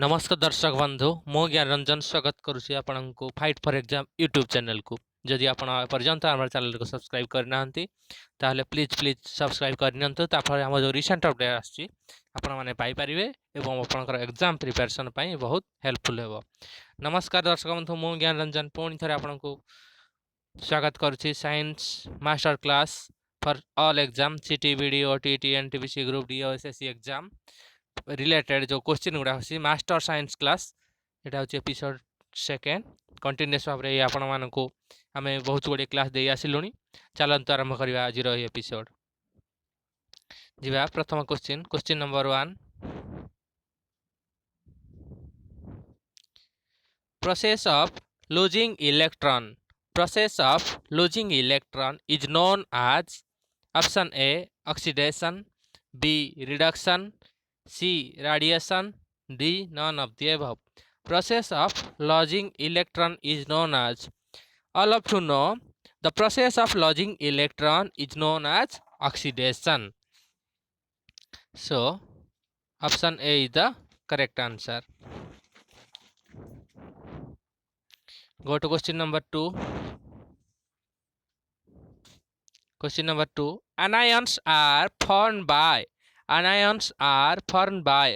नमस्कार दर्शक बंधु मु ज्ञान रंजन स्वागत करुँची आपण को fight for exam YouTube channel को। जदि आपण पर्यंत आम चैनल को सब्सक्राइब करना ताहले प्लीज प्लीज सब्सक्राइब करनियंतु ताफले हम जो रिसेंट अपडेट आछि आपण माने पाई परिवे एवं आपनकर एग्जाम प्रिपरेशन पई बहुत हेल्पफुल हेबो। नमस्कार दर्शक बंधु मु ज्ञान रंजन पुणी थरे आपण को स्वागत करुँची science master class for all exam CT BD OTT NTPC group D SSC exam related जो क्वेश्चन गुड़ा होसी मास्टर साइंस क्लास एटा होची एपिसोड सेकेंड कंटिन्यूअस भाव रे आपण मानकू आमे बहुत गुडे क्लास दे आसिलुनी। चलंतु आरंभ करबा आज रो एपिसोड। जिबा प्रथम question number 1 process of losing electron is known as option A oxidation, be reduction, C. Radiation, D. None of the above. Process of losing electron is known as. All of you know the process of losing electron is known as oxidation. So, option A is the correct answer. Go to question number 2. Question number 2. Anions are formed by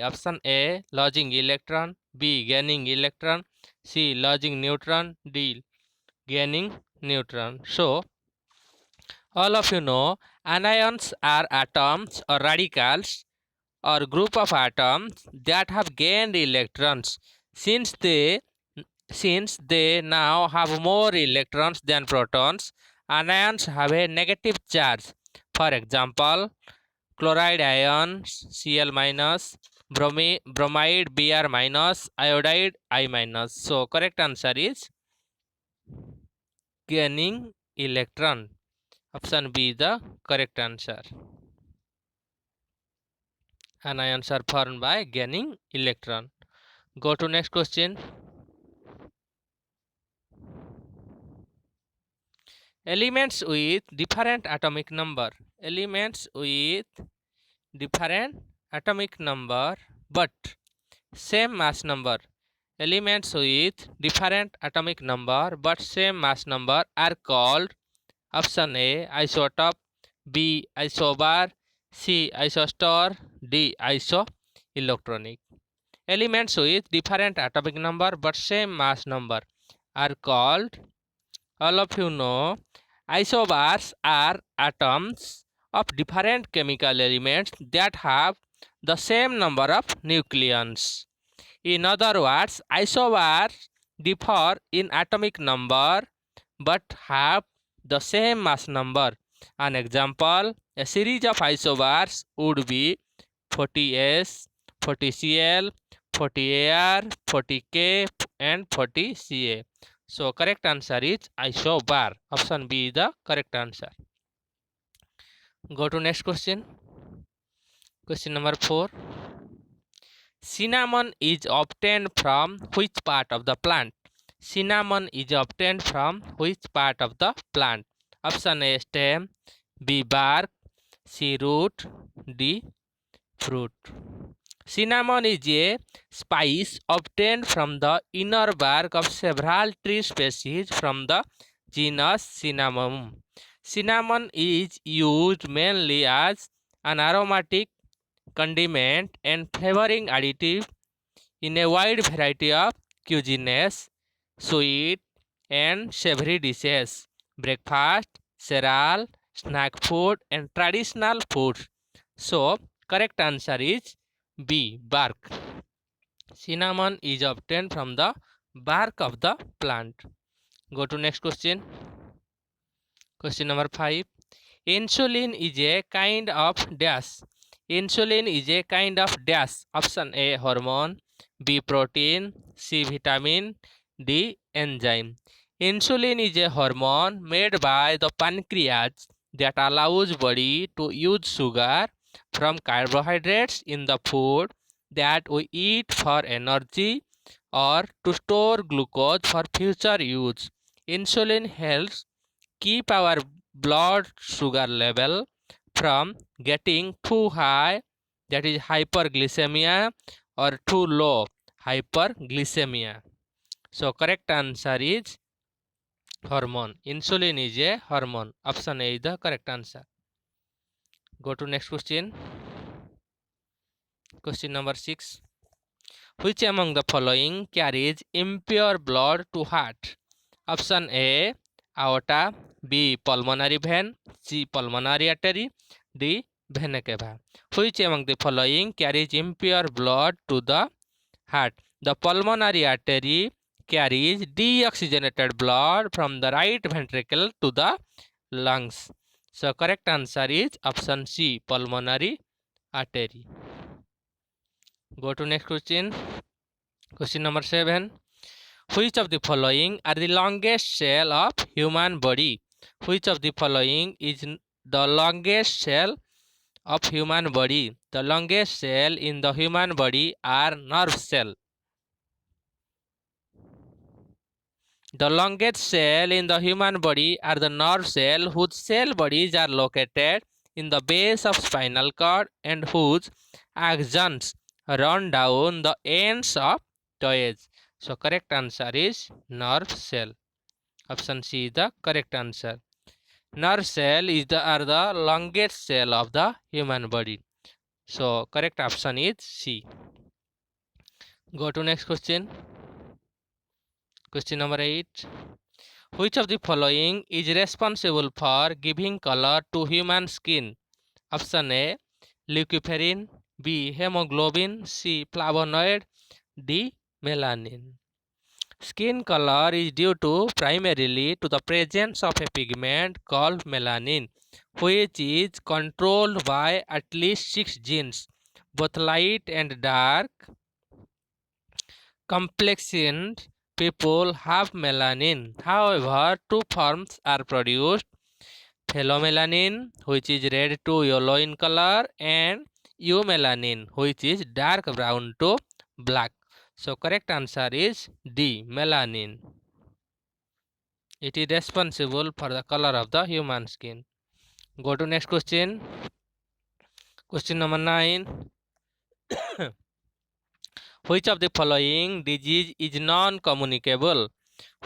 option A losing electron, B gaining electron, C losing neutron, D gaining neutron. So all of you know anions are atoms or radicals or group of atoms that have gained electrons. Since they now have more electrons than protons, anions have a negative charge. For example, chloride ions Cl minus, bromide Br minus, iodide I minus. So correct answer is gaining electron. Option B is the correct answer. Anions are formed by gaining electron. Go to next question. Elements with different atomic number but same mass number. Elements with different atomic number but same mass number are called option A isotope, B isobar, C isostar, D isoelectronic. Elements with different atomic number but same mass number are called, all of you know, isobars are atoms of different chemical elements that have the same number of nucleons. In other words, isobars differ in atomic number but have the same mass number. An example, a series of isobars would be 40S, 40Cl, 40Ar, 40K and 40Ca. So correct answer is isobar. Option B is the correct answer. Go to next question. Question number 4. Cinnamon is obtained from which part of the plant? Cinnamon is obtained from which part of the plant? Option A stem, B bark, C root, D fruit. Cinnamon is a spice obtained from the inner bark of several tree species from the genus Cinnamomum. Cinnamon is used mainly as an aromatic condiment and flavoring additive in a wide variety of cuisines, sweet and savory dishes, breakfast, cereal, snack food and traditional foods. So correct answer is B bark. Cinnamon is obtained from the bark of the plant. Go to next question. Question number 5. Insulin is a kind of dash. Insulin is a kind of dash. Option A hormone, B protein, C vitamin, D enzyme. Insulin is a hormone made by the pancreas that allows body to use sugar from carbohydrates in the food that we eat for energy or to store glucose for future use. Insulin helps keep our blood sugar level from getting too high, that is hyperglycemia, or too low, hyperglycemia. So correct answer is hormone. Insulin is a hormone. Option A is the correct answer. Go to next question. Question number 6. Which among the following carries impure blood to heart? Option A aorta, B pulmonary vein, C pulmonary artery, D vena cava. Which among the following carries impure blood to the heart? The pulmonary artery carries deoxygenated blood from the right ventricle to the lungs. So correct answer is option C pulmonary artery. Go to next question. Question number 7. Which of the following are the longest cell of human body? Which of the following is the longest cell of human body? The longest cell in the human body are nerve cell. The longest cell in the human body are the nerve cell whose cell bodies are located in the base of spinal cord and whose axons run down the ends of toes. So correct answer is nerve cell. Option C is the correct answer. Nerve cell are the longest cell of the human body. So correct option is C. Go to next question. Question number 8. Which of the following is responsible for giving color to human skin? Option A leucoperin, B hemoglobin, C flavonoid, D melanin. Skin color is due to primarily to the presence of a pigment called melanin, which is controlled by at least 6 genes. Both light and dark complexioned people have melanin. However, two forms are produced: phelomelanin, which is red to yellow in color, and eumelanin, which is dark brown to black. So correct answer is D, melanin. It is responsible for the color of the human skin. Go to next question. Question number 9. Which of the following disease is non-communicable?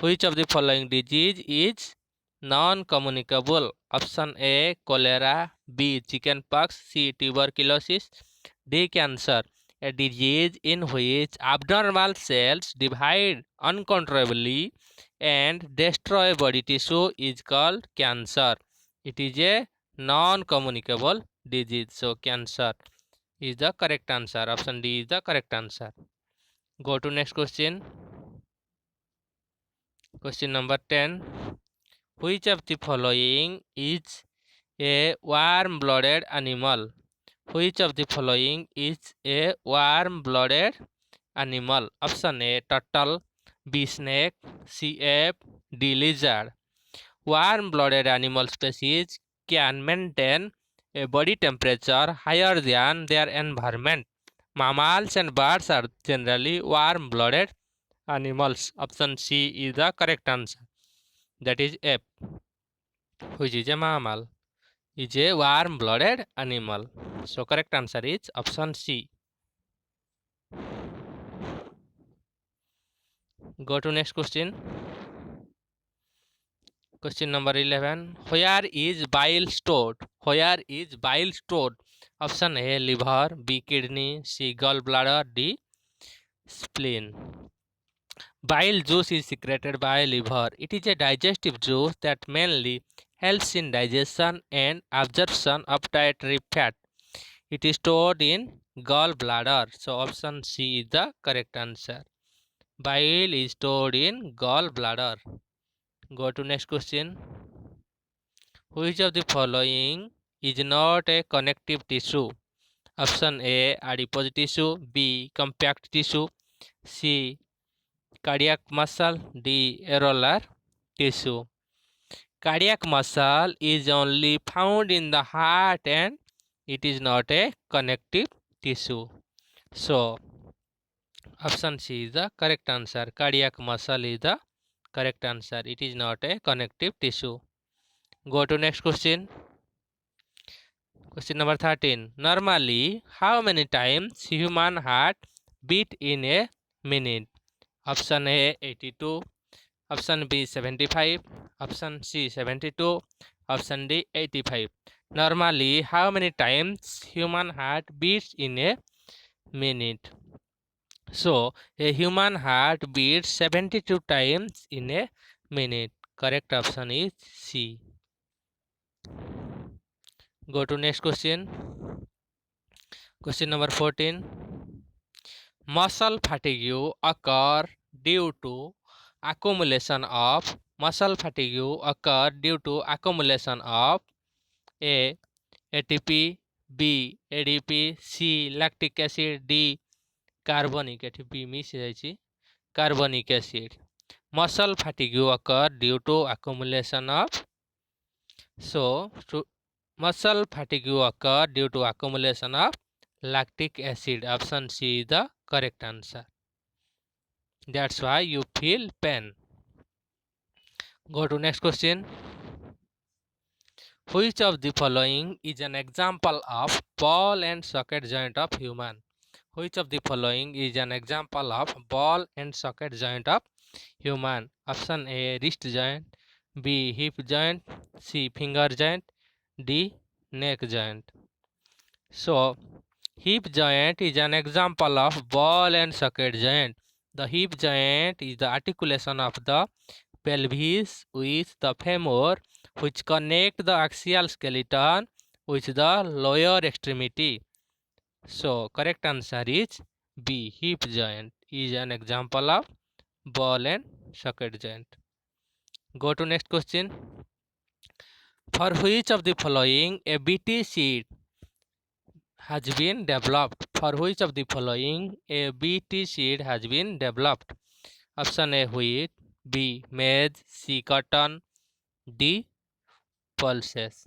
Which of the following disease is non-communicable? Option A cholera, B chickenpox, C tuberculosis, D cancer. A disease in which abnormal cells divide uncontrollably and destroy body tissue is called cancer. It is a non-communicable disease. So cancer is the correct answer. Option D is the correct answer. Go to next question. Question number 10. Which of the following is a warm-blooded animal? Which of the following is a warm-blooded animal? Option A turtle, B snake, C ape, D lizard. Warm-blooded animal species can maintain a body temperature higher than their environment. Mammals and birds are generally warm-blooded animals. Option C is the correct answer. That is ape, which is a mammal, is a warm-blooded animal. So correct answer is option C. Go to next question. Question number 11. Where is bile stored? Where is bile stored? Option A liver, B kidney, C gallbladder, D spleen. Bile juice is secreted by liver. It is a digestive juice that mainly helps in digestion and absorption of dietary fat. It is stored in gallbladder. So option C is the correct answer. Bile is stored in gallbladder. Go to next question. Which of the following is not a connective tissue? Option A adipose tissue, B compact tissue, C cardiac muscle, D areolar tissue. Cardiac muscle is only found in the heart and it is not a connective tissue. So option C is the correct answer. Cardiac muscle is the correct answer. It is not a connective tissue. Go to next question. Question number 13. Normally, how many times human heart beat in a minute. Option A 82, option B 75, option C 72, option D 85. Normally, how many times human heart beats in a minute? So, a human heart beats 72 times in a minute. Correct option is C. Go to next question. Question number 14. Muscle fatigue occur due to accumulation of A. ATP, B. ADP, C. Lactic acid, D. Carbonic acid. B miss ହେଇଯାଇଛି carbonic acid. Muscle fatigue occur due to accumulation of muscle fatigue occur due to accumulation of lactic acid. Option C is the correct answer. That's why you feel pain. Go to next question. Which of the following is an example of ball and socket joint of human? Which of the following is an example of ball and socket joint of human? Option A wrist joint, B hip joint, C finger joint, D neck joint. So hip joint is an example of ball and socket joint. The hip joint is the articulation of the pelvis with the femur, which connect the axial skeleton with the lower extremity. So correct answer is B. Hip joint is an example of ball and socket joint. Go to next question. For which of the following a BT seed has been developed? For which of the following a BT seed has been developed? Option A wheat, B maize, C cotton, D pulses.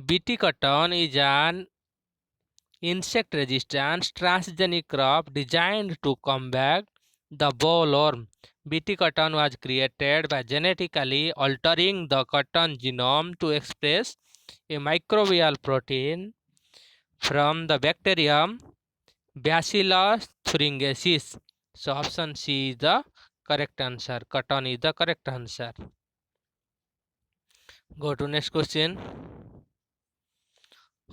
BT cotton is an insect resistant transgenic crop designed to combat the bollworm. BT cotton was created by genetically altering the cotton genome to express a microbial protein from the bacterium Bacillus thuringiensis. So option C is the correct answer. Cotton is the correct answer. Go to next question.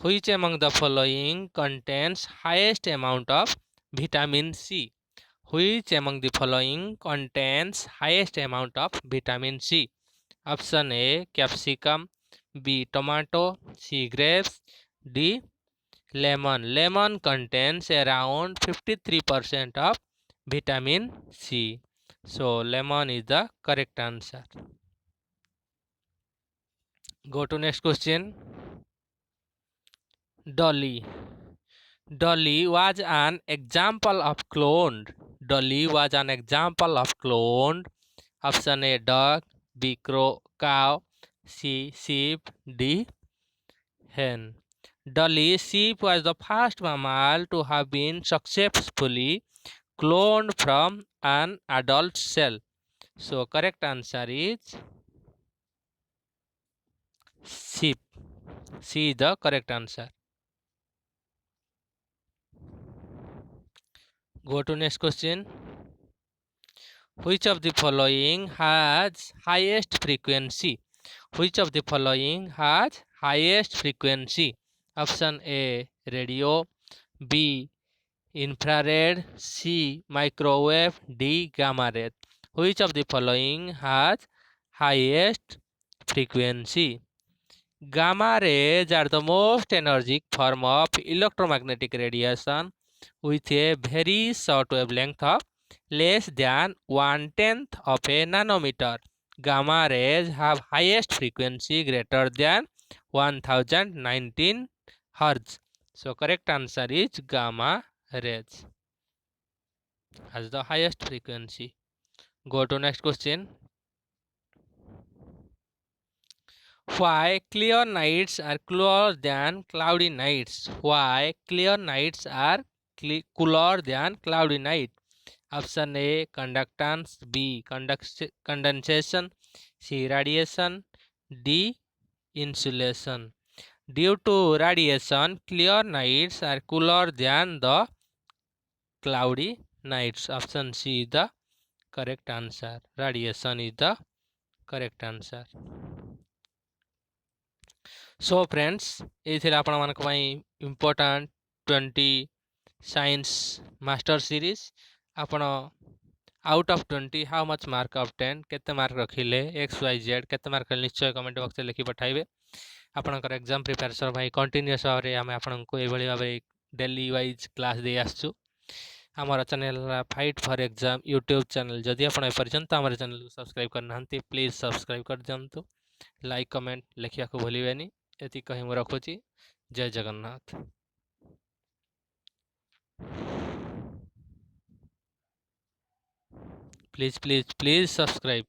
Which among the following contains highest amount of vitamin C? Which among the following contains highest amount of vitamin C? Option A capsicum, B tomato, C grapes, D lemon. Lemon contains around 53% of vitamin C. So lemon is the correct answer. Go to next question. Dolly. Dolly was an example of cloned. Dolly was an example of cloned. Option A dog, B crow, cow, C sheep, D hen. Dolly sheep was the first mammal to have been successfully cloned from an adult cell. So correct answer is sheep. C is the correct answer. Go to next question. Which of the following has highest frequency? Which of the following has highest frequency? Option A radio, B infrared, C microwave, D gamma ray. Which of the following has highest frequency? Gamma rays are the most energetic form of electromagnetic radiation with a very short wavelength of less than 1/10 of a nanometer. Gamma rays have highest frequency greater than 1019 Hz. So correct answer is gamma rays has the highest frequency. Go to next question. Why clear nights are cooler than cloudy nights? Why clear nights are cooler than cloudy night? Option A conductance, B condensation, C radiation, D insulation. Due to radiation, clear nights are cooler than the cloudy nights. Option C is the correct answer. Radiation is the correct answer. So friends, ये थिला आपण मानक पई important 20 science master series. आपण out of 20 how much mark of 10 केते mark रखिले x Y Z केते mark निश्चय comment box लिखि पठाइबे. आपणकर एग्जाम प्रिपेरेसन भाई कंटिन्यूअस भाव में आम आपको ये भाव डेली वाइज क्लास दे आसचु. आमर channel fight for exam YouTube channel. जदि आप एपर्यंत आम चैनल को सब्सक्राइब करना प्लीज सब्सक्राइब कर दिंतु. लाइक कमेंट लिखा को भूलें. ये कहीं मुझे रखुची. जय Jagannath. Please please please subscribe.